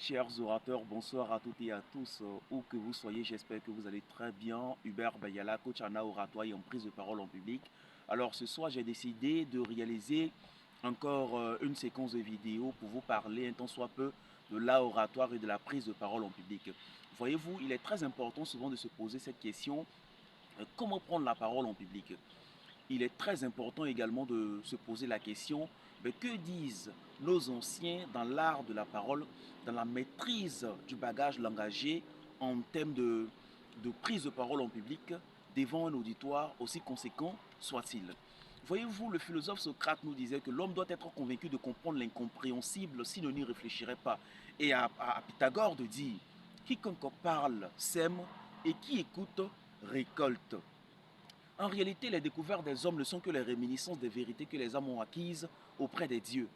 Chers orateurs, bonsoir à toutes et à tous, où que vous soyez, j'espère que vous allez très bien. Hubert Bayala, coach en oratoire et en prise de parole en public. Alors ce soir, j'ai décidé de réaliser encore une séquence de vidéos pour vous parler un tant soit peu de l'oratoire et de la prise de parole en public. Voyez-vous, il est très important souvent de se poser cette question, comment prendre la parole en public? Il est très important également de se poser la question, mais que disent nos anciens dans l'art de la parole, dans la maîtrise du bagage langagier en termes de prise de parole en public devant un auditoire aussi conséquent soit-il. Voyez-vous, le philosophe Socrate nous disait que l'homme doit être convaincu de comprendre l'incompréhensible s'il n'y réfléchirait pas. Et à Pythagore de dire, quiconque parle sème et qui écoute récolte. En réalité, les découvertes des hommes ne sont que les réminiscences des vérités que les hommes ont acquises auprès des dieux.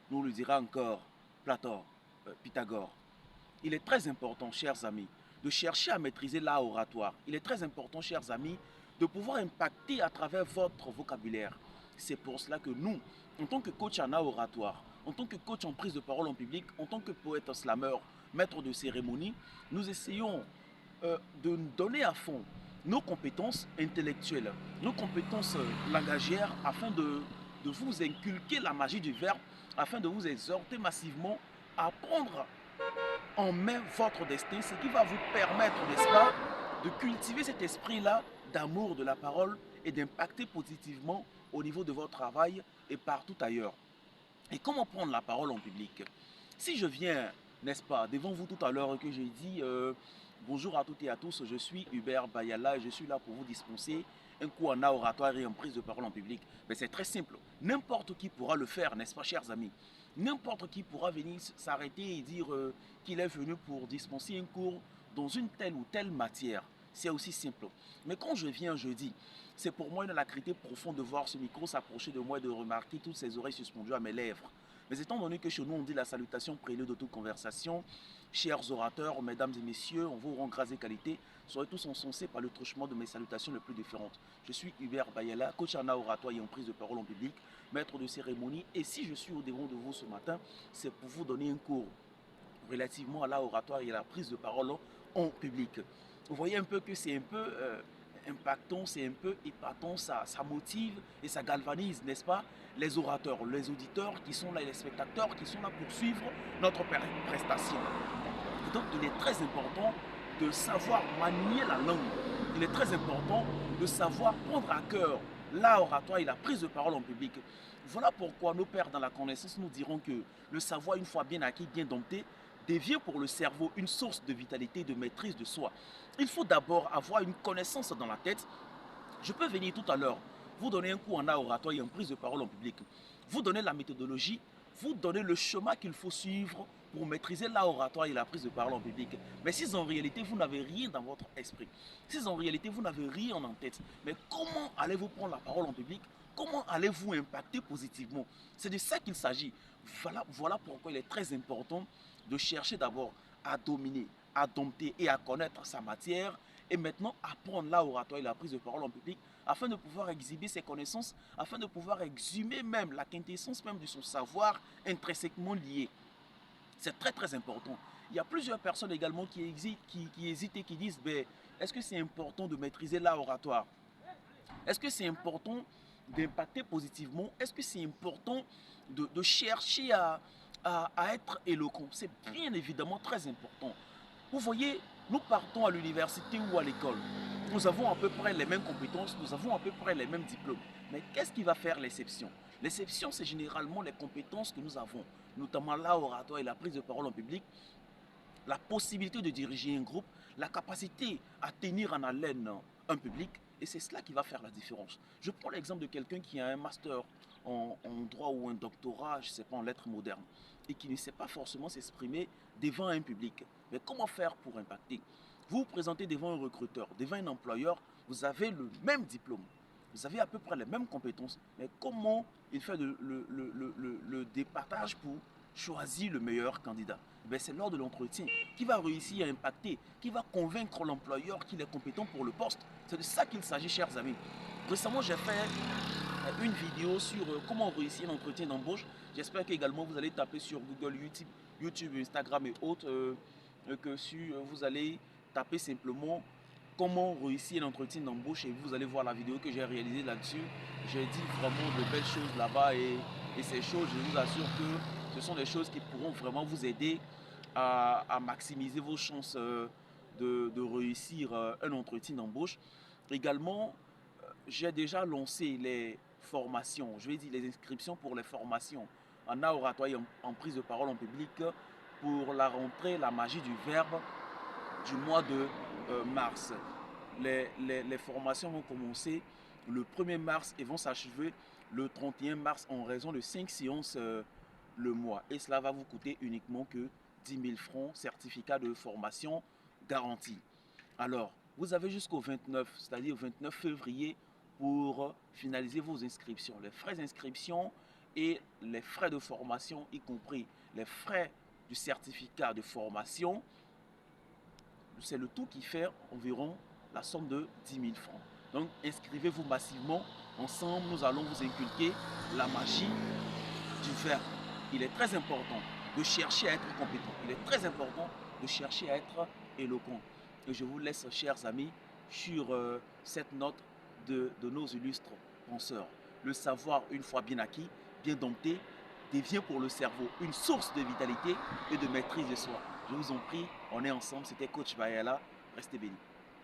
Nous le dira encore Platon, Pythagore. Il est très important, chers amis, de chercher à maîtriser l'art oratoire. Il est très important, chers amis, de pouvoir impacter à travers votre vocabulaire. C'est pour cela que nous, en tant que coach en art oratoire, en tant que coach en prise de parole en public, en tant que poète slammer, maître de cérémonie, nous essayons de donner à fond nos compétences intellectuelles, nos compétences langagières, afin de vous inculquer la magie du verbe, afin de vous exhorter massivement à prendre en main votre destin, ce qui va vous permettre, n'est-ce pas, de cultiver cet esprit-là d'amour de la parole et d'impacter positivement au niveau de votre travail et partout ailleurs. Et comment prendre la parole en public? Si je viens, n'est-ce pas, devant vous tout à l'heure que j'ai dit bonjour à toutes et à tous, je suis Hubert Bayala et je suis là pour vous dispenser un cours en oratoire et en prise de parole en public. Mais c'est très simple. N'importe qui pourra le faire, n'est-ce pas, chers amis? N'importe qui pourra venir s'arrêter et dire qu'il est venu pour dispenser un cours dans une telle ou telle matière. C'est aussi simple. Mais quand je viens, je dis, c'est pour moi une alacrité profonde de voir ce micro s'approcher de moi et de remarquer toutes ces oreilles suspendues à mes lèvres. Mais étant donné que chez nous on dit la salutation prélude de toute conversation, chers orateurs, mesdames et messieurs, on vous rend grâce et qualité, soyez tous encensés par le truchement de mes salutations les plus différentes. Je suis Hubert Bayala, coach en oratoire et en prise de parole en public, maître de cérémonie, et si je suis au devant de vous ce matin, c'est pour vous donner un cours relativement à l'oratoire et à la prise de parole en public. Vous voyez un peu que c'est un peu impactant, c'est un peu épatant, ça motive et ça galvanise, n'est-ce pas, les orateurs, les auditeurs qui sont là et les spectateurs qui sont là pour suivre notre prestation. Et donc il est très important de savoir manier la langue. Il est très important de savoir prendre à cœur l'oratoire et la prise de parole en public. Voilà pourquoi nos pères dans la connaissance nous diront que le savoir, une fois bien acquis, bien dompté, devient pour le cerveau une source de vitalité et de maîtrise de soi. Il faut d'abord avoir une connaissance dans la tête. Je peux venir tout à l'heure vous donner un cours en oratoire et en prise de parole en public, vous donner la méthodologie, vous donner le chemin qu'il faut suivre pour maîtriser l'oratoire et la prise de parole en public. Mais si en réalité vous n'avez rien dans votre esprit, si en réalité vous n'avez rien en tête, mais comment allez-vous prendre la parole en public? Comment allez-vous impacter positivement? C'est de ça qu'il s'agit. Voilà pourquoi il est très important de chercher d'abord à dominer, à dompter et à connaître sa matière et maintenant apprendre l'oratoire et la prise de parole en public afin de pouvoir exhiber ses connaissances, afin de pouvoir exhumer même la quintessence même de son savoir intrinsèquement lié. C'est très très important. Il y a plusieurs personnes également qui hésitent et qui disent ben, est-ce que c'est important de maîtriser l'oratoire? Est-ce que c'est important d'impacter positivement? Est-ce que c'est important de chercher à être éloquent? C'est bien évidemment très important. Vous voyez, nous partons à l'université ou à l'école. Nous avons à peu près les mêmes compétences, nous avons à peu près les mêmes diplômes. Mais qu'est-ce qui va faire l'exception? L'exception, c'est généralement les compétences que nous avons, notamment l'oratoire et la prise de parole en public, la possibilité de diriger un groupe, la capacité à tenir en haleine un public, et c'est cela qui va faire la différence. Je prends l'exemple de quelqu'un qui a un master en droit ou un doctorat, je ne sais pas, en lettres modernes, et qui ne sait pas forcément s'exprimer devant un public. Mais comment faire pour impacter? Vous vous présentez devant un recruteur, devant un employeur, vous avez le même diplôme, vous avez à peu près les mêmes compétences, mais comment il fait le départage pour choisir le meilleur candidat? C'est lors de l'entretien qui va réussir à impacter, qui va convaincre l'employeur qu'il est compétent pour le poste. C'est de ça qu'il s'agit, chers amis. Récemment, j'ai fait une vidéo sur comment réussir un entretien d'embauche. J'espère qu'également vous allez taper sur Google, YouTube, Instagram et autres, vous allez taper simplement comment réussir l'entretien d'embauche et vous allez voir la vidéo que j'ai réalisée là-dessus. J'ai dit vraiment de belles choses là-bas et ces choses, je vous assure que ce sont des choses qui pourront vraiment vous aider à maximiser vos chances de réussir un entretien d'embauche. Également, j'ai déjà lancé les formations, je vais dire les inscriptions pour les formations en art oratoire et en prise de parole en public pour la rentrée, la magie du verbe du mois de mars. Les formations vont commencer le 1er mars et vont s'achever le 31 mars en raison de 5 séances le mois. Et cela va vous coûter uniquement que 10 000 francs, certificat de formation garanti. Alors, vous avez jusqu'au 29, c'est-à-dire 29 février pour finaliser vos inscriptions. Les frais d'inscription et les frais de formation, y compris les frais du certificat de formation, c'est le tout qui fait environ la somme de 10 000 francs. Donc, inscrivez-vous massivement. Ensemble, nous allons vous inculquer la magie du verbe. Il est très important de chercher à être compétent. Il est très important de chercher à être éloquent. Et je vous laisse, chers amis, sur cette note de nos illustres penseurs. Le savoir, une fois bien acquis, bien dompté, devient pour le cerveau une source de vitalité et de maîtrise de soi. Je vous en prie, on est ensemble. C'était Coach Bayala. Restez bénis.